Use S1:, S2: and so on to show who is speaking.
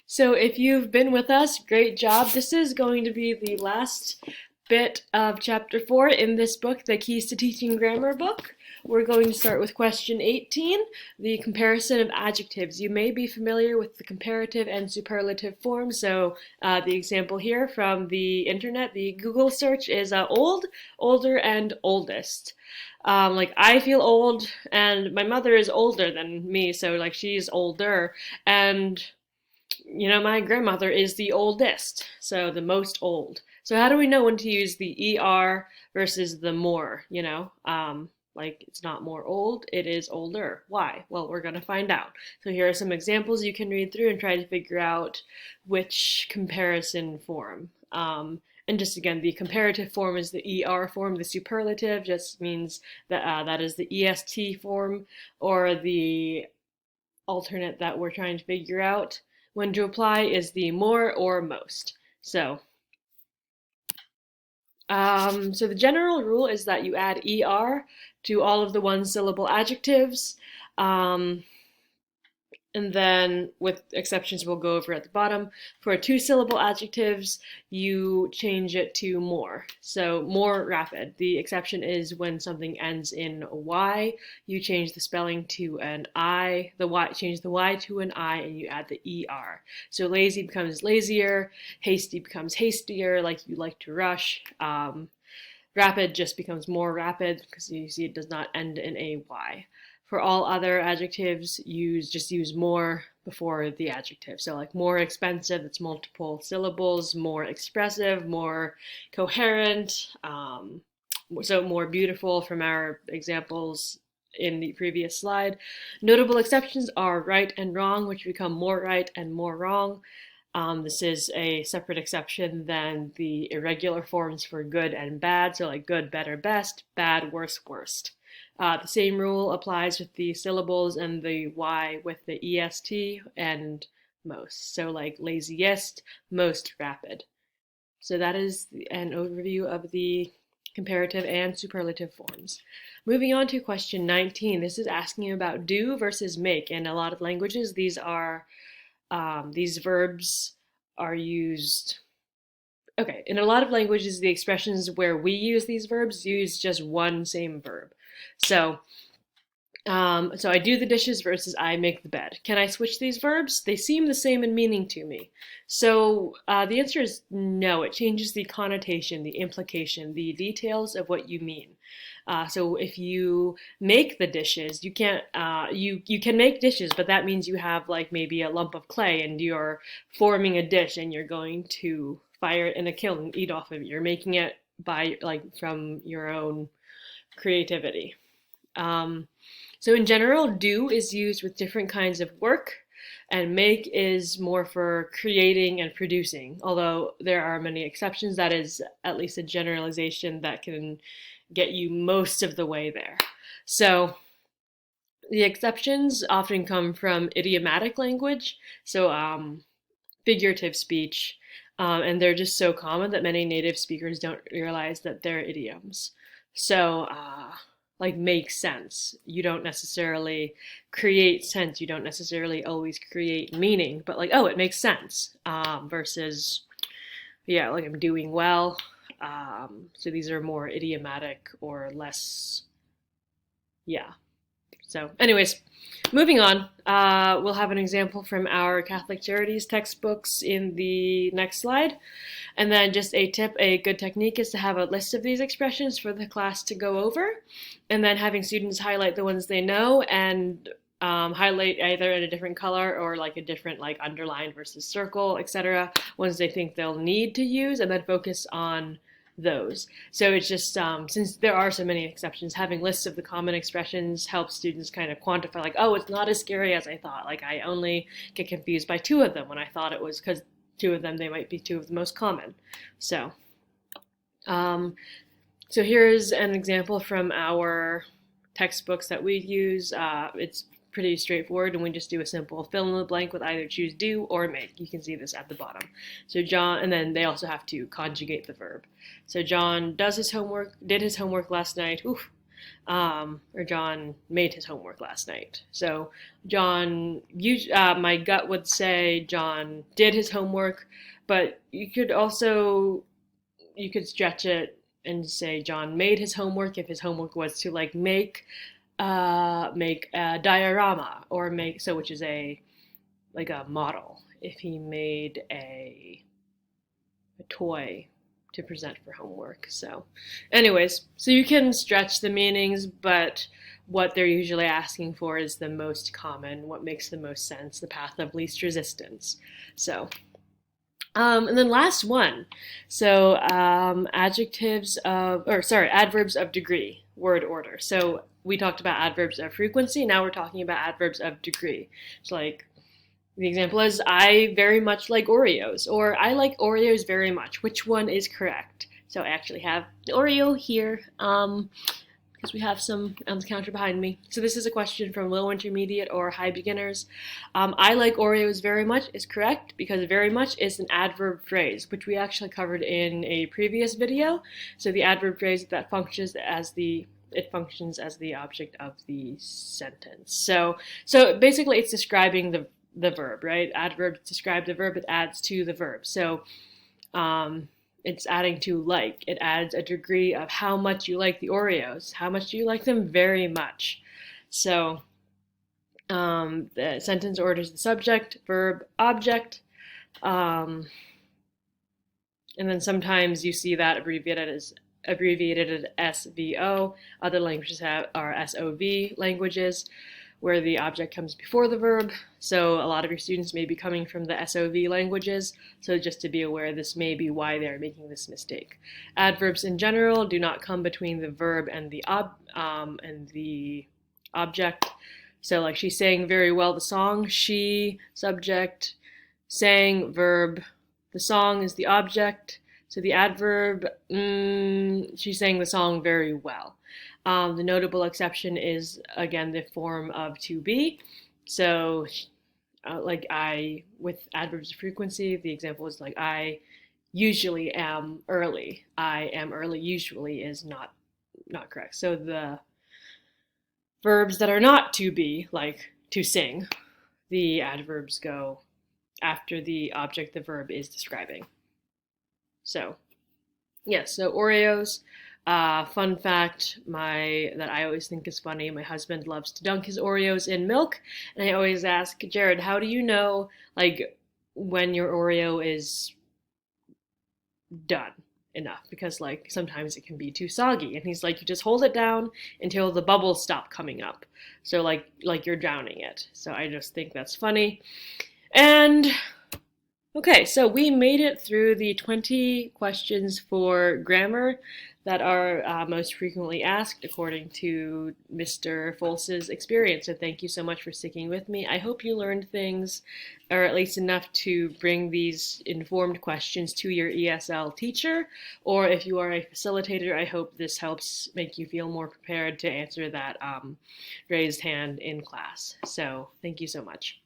S1: So if you've been with us, great job. This is going to be the last bit of chapter 4 in this book, the Keys to Teaching Grammar book. We're going to start with question 18, the comparison of adjectives. You may be familiar with the comparative and superlative forms. So the example here from the internet, the Google search is old, older, and oldest. Like I feel old and my mother is older than me, so like she's older. And my grandmother is the oldest, so the most old. So how do we know when to use the ER versus the more, like it's not more old, it is older. Why? Well, we're going to find out. So here are some examples you can read through and try to figure out which comparison form. And just again, the comparative form is the ER form. The superlative just means that that is the EST form, or the alternate that we're trying to figure out when to apply is the more or most. So the general rule is that you add ER to all of the one-syllable adjectives, and then with exceptions we'll go over at the bottom. For two-syllable adjectives, you change it to more. So more rapid. The exception is when something ends in Y, you change the spelling to an I, change the Y to an I, and you add the ER. So lazy becomes lazier, hasty becomes hastier, like you like to rush. Rapid just becomes more rapid because you see it does not end in a Y. For all other adjectives, just use more before the adjective. So like more expensive, it's multiple syllables, more expressive, more coherent, so more beautiful from our examples in the previous slide. Notable exceptions are right and wrong, which become more right and more wrong. This is a separate exception than the irregular forms for good and bad, so like good, better, best, bad, worse, worst. The same rule applies with the syllables and the Y with the EST and most. So like laziest, most rapid. So that is an overview of the comparative and superlative forms. Moving on to question 19. This is asking about do versus make. In a lot of languages, these verbs are used. Okay, in a lot of languages, the expressions where we use these verbs use just one same verb. So I do the dishes versus I make the bed. Can I switch these verbs? They seem the same in meaning to me. So the answer is no. It changes the connotation, the implication, the details of what you mean. So if you make the dishes, you can't. You can make dishes, but that means you have like maybe a lump of clay and you're forming a dish and you're going to fire it in a kiln and eat off of it. You're making it from your own creativity. So in general, do is used with different kinds of work, and make is more for creating and producing. Although there are many exceptions, that is at least a generalization that can get you most of the way there. So the exceptions often come from idiomatic language, so figurative speech, and they're just so common that many native speakers don't realize that they're idioms. So like make sense. You don't necessarily create sense. You don't necessarily always create meaning, but like, oh, it makes sense. Versus, yeah, like I'm doing well. So these are more idiomatic or less, yeah. So anyways, moving on, we'll have an example from our Catholic Charities textbooks in the next slide. And then just a tip, a good technique is to have a list of these expressions for the class to go over, and then having students highlight the ones they know and highlight either in a different color or like a different like underline versus circle, etc. ones they think they'll need to use, and then focus on those. So it's just, since there are so many exceptions, having lists of the common expressions helps students kind of quantify like, oh, it's not as scary as I thought. Like I only get confused by two of them when I thought it was because two of them, they might be two of the most common. So here's an example from our textbooks that we use. It's pretty straightforward, and we just do a simple fill in the blank with either choose do or make. You can see this at the bottom. So John, and then they also have to conjugate the verb. So John did his homework last night. Oof. or John made his homework last night. So my gut would say John did his homework, but you could stretch it and say John made his homework if his homework was to like make a diorama or which is a like a model. If he made a toy to present for homework. So anyways, so you can stretch the meanings, but what they're usually asking for is the most common, what makes the most sense, the path of least resistance. So and then last one. So adverbs of degree, word order. So we talked about adverbs of frequency. Now we're talking about adverbs of degree. So like the example is, I very much like Oreos, or I like Oreos very much. Which one is correct? So I actually have the Oreo here, because we have some on the counter behind me. So this is a question from low intermediate or high beginners. I like Oreos very much is correct, because very much is an adverb phrase, which we actually covered in a previous video. So the adverb phrase that functions as the object of the sentence. So basically it's describing the verb, right? Adverbs describe the verb, it adds to the verb. So it's adding to like. It adds a degree of how much you like the Oreos. How much do you like them? Very much. So the sentence orders the subject, verb, object. And then sometimes you see that abbreviated as SVO. Other languages are SOV languages, where the object comes before the verb. So a lot of your students may be coming from the SOV languages. So just to be aware, this may be why they're making this mistake. Adverbs in general do not come between the verb and the object. So like, she sang very well the song. She, subject, sang, verb. The song is the object. So the adverb, she sang the song very well. The notable exception is, again, the form of to be. So with adverbs of frequency, the example is like, I usually am early. I am early usually is not correct. So the verbs that are not to be, like to sing, the adverbs go after the object the verb is describing. So yes, so Oreos. Fun fact that I always think is funny, my husband loves to dunk his Oreos in milk, and I always ask, Jared, how do you know like when your Oreo is done enough? Because like sometimes it can be too soggy, and he's like, you just hold it down until the bubbles stop coming up. So like you're drowning it. So I just think that's funny. And okay, so we made it through the 20 questions for grammar that are most frequently asked according to Mr. Folse's experience. So thank you so much for sticking with me. I hope you learned things, or at least enough to bring these informed questions to your ESL teacher. Or if you are a facilitator, I hope this helps make you feel more prepared to answer that raised hand in class. So thank you so much.